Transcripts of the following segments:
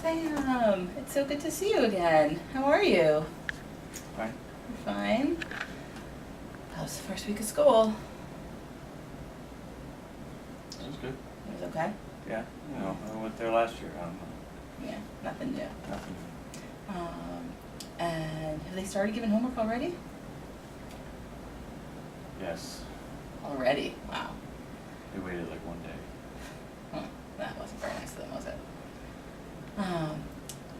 Sam, it's so good to see you again. How are you? Fine. You're fine? How was the first week of school? That was good. It was okay? Yeah, I went there last year. I don't know. Yeah, nothing new. Nothing. And have they started giving homework already? Yes. Already? Wow. They waited like one day. That wasn't very nice of them, was it?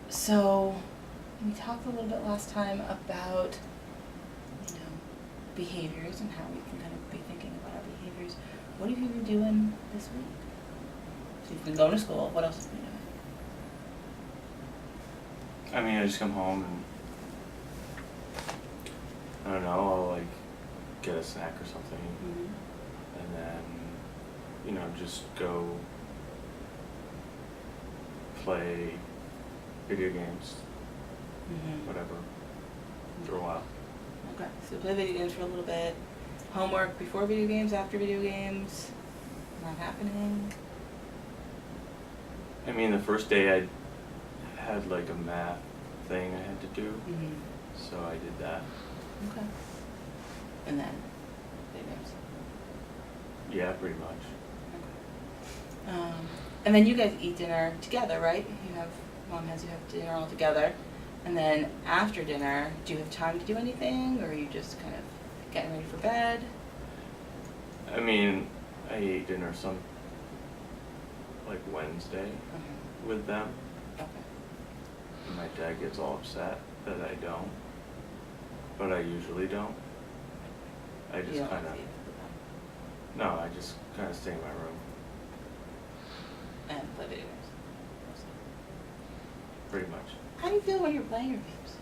So we talked a little bit last time about, behaviors and how we can kind of be thinking about our behaviors. What have you been doing this week? So you've been going to school. What else have you been doing? I mean, I just come home and I don't know, I'll like get a snack or something, and then, just go play video games, whatever, for a while. Okay, so play video games for a little bit. Homework before video games, after video games. Not happening. I mean, the first day I had like a math thing I had to do, so I did that. Okay. And then video games. Yeah, pretty much. Okay. And then you guys eat dinner together, right? Mom has you have dinner all together. And then after dinner, do you have time to do anything, or are you just kind of getting ready for bed? I mean, I ate dinner like Wednesday with them. Okay. And my dad gets all upset that I don't, but I usually don't. I just You don't kind of, eat with them. no, I just kind of stay in my room. And play video games. Pretty much. How do you feel when you're playing your games?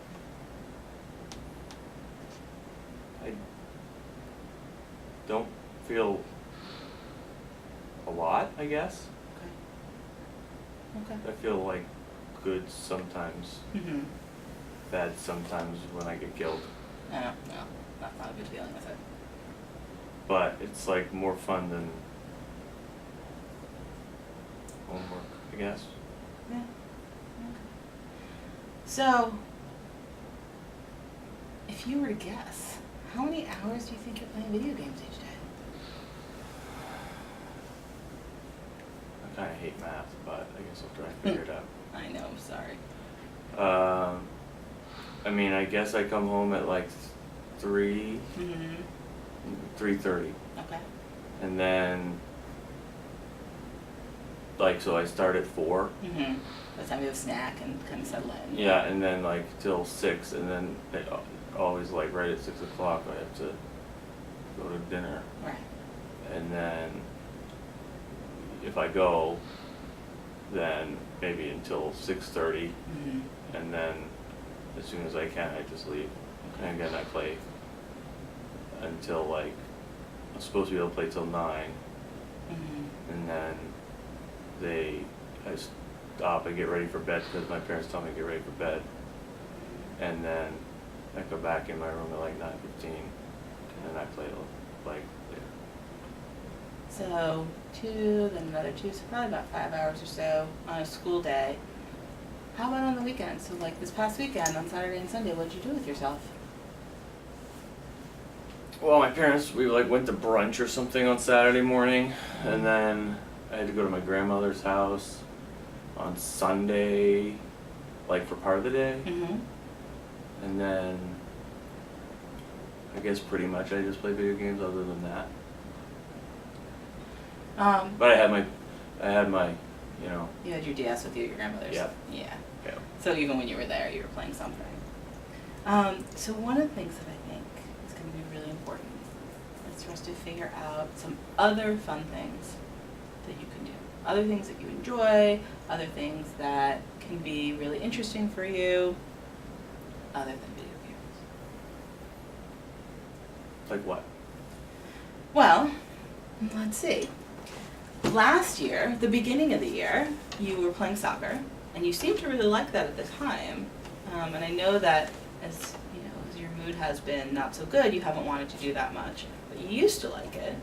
I don't feel a lot, I guess. Okay. I feel like good sometimes, Mm-hmm. bad sometimes when I get killed. No, that's not a good feeling, is it? But it's like more fun than homework, I guess. Yeah. Okay. So, if you were to guess, how many hours do you think you're playing video games each day? I kind of hate math, but I guess I'll try and figure it out. I know, I'm sorry. I mean, I guess I come home at like 3:30, Okay. and then, like, so I start at 4. By the time you have a snack and kind of settle in. Yeah, and then like till 6, and then always like right at 6 o'clock I have to go to dinner, Right. and then if I go, then maybe until 6:30, and then as soon as I can I just leave. Okay. And again I play until like, I'm supposed to be able to play till 9, and then I stop, I get ready for bed because my parents tell me to get ready for bed, and then I go back in my room at like 9:15, and I play like later. So 2, then another 2, so probably about 5 hours or so on a school day. How about on the weekend? So like this past weekend, on Saturday and Sunday, what'd you do with yourself? Well, my parents, we like went to brunch or something on Saturday morning, and then I had to go to my grandmother's house on Sunday, like for part of the day, and then I guess pretty much I just play video games other than that. But I had my, You had your DS with you at your grandmother's? Yep. Yeah. yeah. So even when you were there, you were playing something. So one of the things that I think is going to be really important is for us to figure out some other fun things that you can do. Other things that you enjoy, other things that can be really interesting for you, other than video games. Like what? Well, let's see. Last year, the beginning of the year, you were playing soccer, and you seemed to really like that at the time. And I know that as your mood has been not so good, you haven't wanted to do that much, but you used to like it.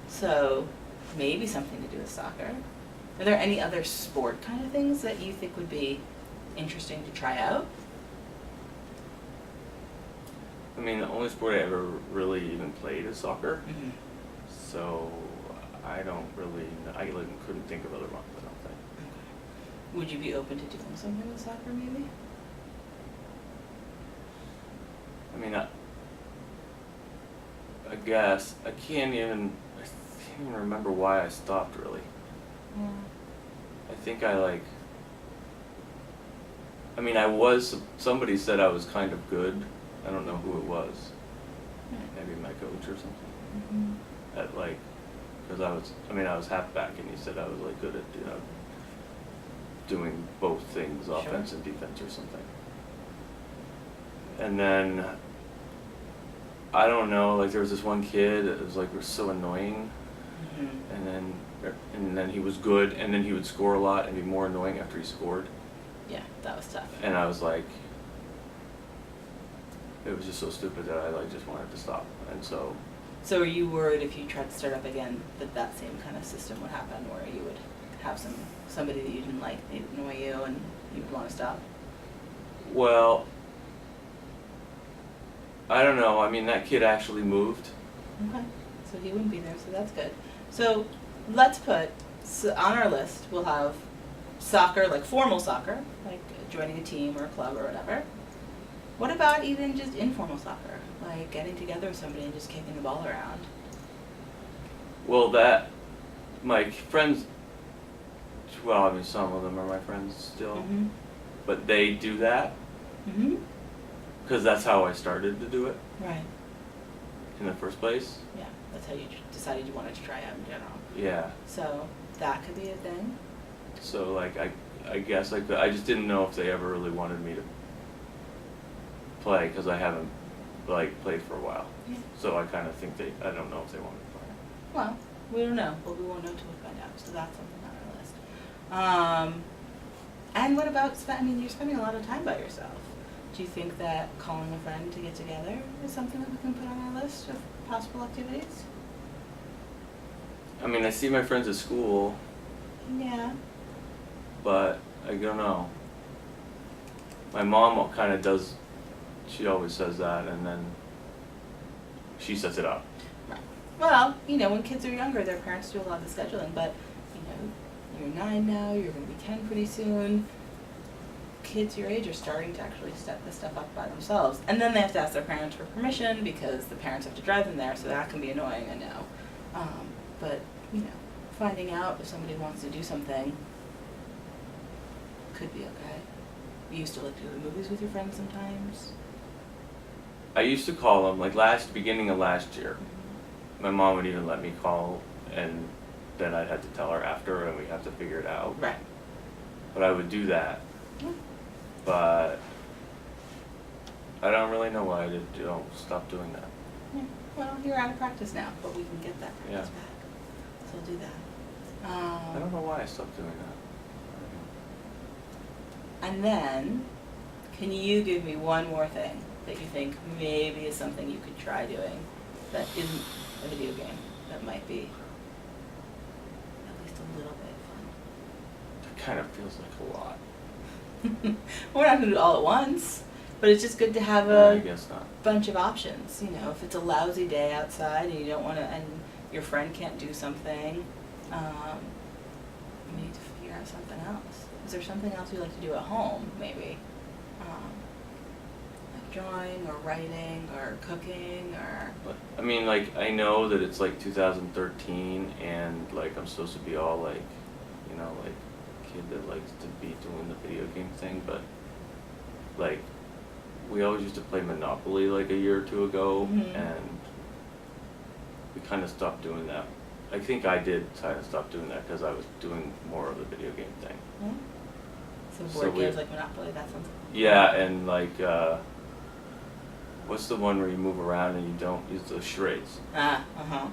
So maybe something to do with soccer. Are there any other sport kind of things that you think would be interesting to try out? I mean, the only sport I ever really even played is soccer, Mm-hmm. so I don't really, I like, couldn't think of other ones, I don't think. Okay. Would you be open to doing something with soccer, maybe? I mean, I guess, I can't even remember why I stopped really. Yeah. I think I somebody said I was kind of good. I don't know who it was. Maybe my coach or something. Mm-hmm. Because I was halfback and he said I was like good at, doing both things, Sure. offense and defense or something. And then, I don't know, like there was this one kid that was so annoying. Mm-hmm. And then he was good, and then he would score a lot and be more annoying after he scored. Yeah, that was tough. And I was like, it was just so stupid that I just wanted to stop. And so, So are you worried if you tried to start up again that same kind of system would happen, where you would have somebody that you didn't like, they'd annoy you, and you would want to stop? well, I don't know. I mean, that kid actually moved. Okay, so he wouldn't be there, so that's good. So let's put, on our list, we'll have soccer, like formal soccer, like joining a team or a club or whatever. What about even just informal soccer, like getting together with somebody and just kicking the ball around? Well, my friends, well, I mean, some of them are my friends still, Mm-hmm. but they do that Mm-hmm. because that's how I started to do it Right. in the first place. Yeah, that's how you decided you wanted to try out in general. Yeah. So that could be a thing. So I guess I just didn't know if they ever really wanted me to play because I haven't played for a while. Yeah. So I kind of think I don't know if they wanted to play. Well, we don't know, but we won't know till we find out. So that's something on our list. And what about you're spending a lot of time by yourself. Do you think that calling a friend to get together is something that we can put on our list of possible activities? I mean, I see my friends at school, Yeah. but I don't know. My mom kind of does, she always says that, and then she sets it up. Right. Well, when kids are younger, their parents do a lot of the scheduling, but, you're 9 now, you're going to be 10 pretty soon. Kids your age are starting to actually set this stuff up by themselves. And then they have to ask their parents for permission because the parents have to drive them there, so that can be annoying, I know. But, finding out if somebody wants to do something could be okay. You used to like to go to the movies with your friends sometimes. I used to call them, beginning of last year. My mom would even let me call, and then I'd have to tell her after, and we'd have to figure it out. Right. But I would do that. Yeah. But I don't really know why I don't stop doing that. Yeah. Well, you're out of practice now, but we can get that practice Yeah. back. So do that. I don't know why I stopped doing that. And then, can you give me one more thing that you think maybe is something you could try doing that isn't a video game, that might be at least a little bit That kind of feels like a lot. fun? We're not going to do it all at once, but it's just good to have I a guess not. bunch of options. If it's a lousy day outside and you don't want to, and your friend can't do something, you need to figure out something else. Is there something else you like to do at home, maybe? Like drawing or writing or cooking or... But, I mean, I know that it's 2013, and I'm supposed to be all kid that likes to be doing the video game thing, but we always used to play Monopoly a year or two ago, Mhm. and we kind of stopped doing that. I think I did kind of stop doing that because I was doing more of the video game thing. Yeah. So So board we- games like Monopoly, that sounds... Yeah, and what's the one where you move around and you don't use the charades? Uh-huh.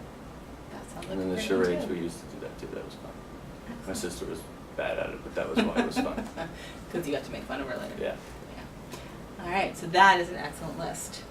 That sounds like And then a the great charades, one, too. we used to do that too, that was fun. My Excellent. sister was bad at it, but that was why it was fun. Because you got to make fun of her later. Yeah. Yeah. All right, so that is an excellent list.